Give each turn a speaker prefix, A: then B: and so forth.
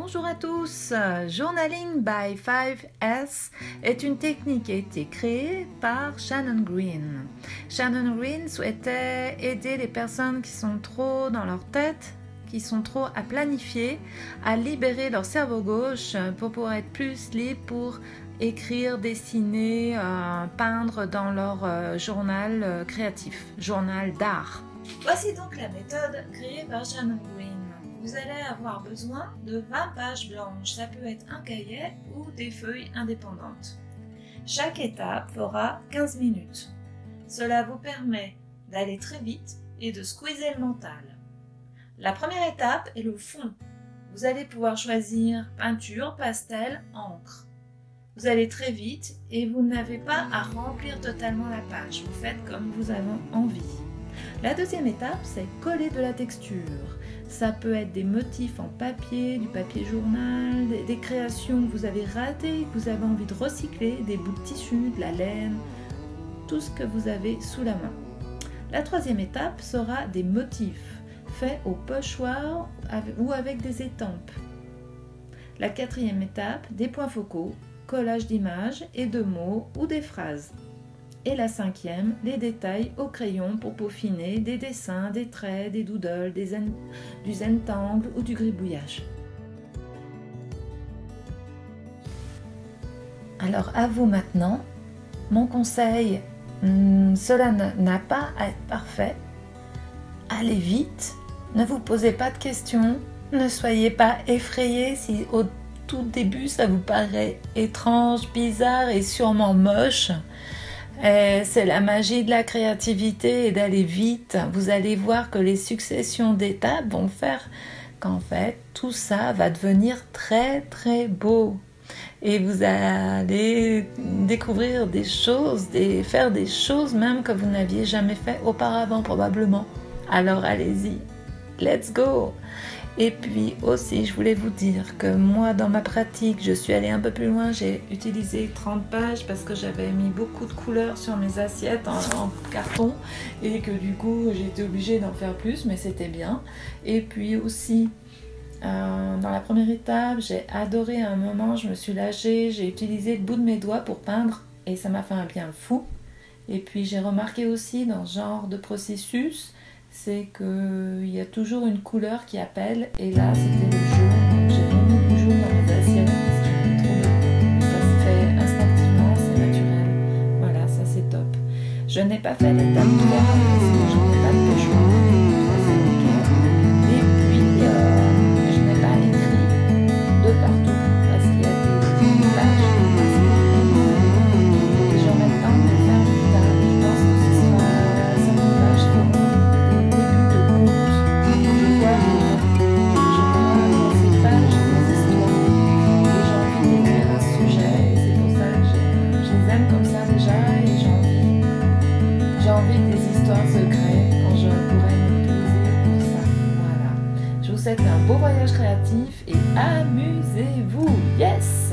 A: Bonjour à tous. Journaling by 5S est une technique qui a été créée par Shannon Green. Shannon Green souhaitait aider les personnes qui sont trop dans leur tête, qui sont trop à planifier, à libérer leur cerveau gauche pour pouvoir être plus libre pour écrire, dessiner, peindre dans leur journal créatif, journal d'art. Voici donc la méthode créée par Shannon Green. Vous allez avoir besoin de 20 pages blanches, ça peut être un cahier ou des feuilles indépendantes. Chaque étape fera 15 minutes. Cela vous permet d'aller très vite et de squeezer le mental. La première étape est le fond. Vous allez pouvoir choisir peinture, pastel, encre. Vous allez très vite et vous n'avez pas à remplir totalement la page. Vous faites comme vous avez envie. La deuxième étape, c'est coller de la texture. Ça peut être des motifs en papier, du papier journal, des créations que vous avez ratées, que vous avez envie de recycler, des bouts de tissu, de la laine, tout ce que vous avez sous la main. La troisième étape sera des motifs faits au pochoir ou avec des étampes. La quatrième étape, des points focaux, collage d'images et de mots ou des phrases. Et la cinquième, les détails au crayon pour peaufiner des dessins, des traits, des doodles, du zentangle ou du gribouillage. Alors à vous maintenant, mon conseil, cela n'a pas à être parfait. Allez vite, ne vous posez pas de questions, ne soyez pas effrayés si au tout début ça vous paraît étrange, bizarre et sûrement moche. C'est la magie de la créativité et d'aller vite. Vous allez voir que les successions d'étapes vont faire qu'en fait tout ça va devenir très très beau. Et vous allez découvrir des choses, faire des choses même que vous n'aviez jamais fait auparavant probablement. Alors allez-y, let's go! Et puis aussi, je voulais vous dire que moi, dans ma pratique, je suis allée un peu plus loin. J'ai utilisé 30 pages parce que j'avais mis beaucoup de couleurs sur mes assiettes en carton et que du coup, j'ai été obligée d'en faire plus, mais c'était bien. Et puis aussi, dans la première étape, j'ai adoré à un moment, je me suis lâchée, j'ai utilisé le bout de mes doigts pour peindre et ça m'a fait un bien fou. Et puis j'ai remarqué aussi dans ce genre de processus, c'est qu'il y a toujours une couleur qui appelle, et là c'était le jaune, donc j'ai remis du jaune dans mes assiettes parce que j'aime trop beaucoup. Ça se fait instinctivement, c'est naturel. Voilà, ça c'est top. Je n'ai pas fait l'étape 3 parce que j'en ai pas de pochoir, ça c'est ok. Et puis je n'ai pas écrit de partout parce qu'il y a des pages et j'aurai le temps de le faire plus tard. Je pense que ce sera certaines pages qui auront secret quand je pourrais me poser pour ça. Voilà. Je vous souhaite un beau voyage créatif et amusez-vous. Yes!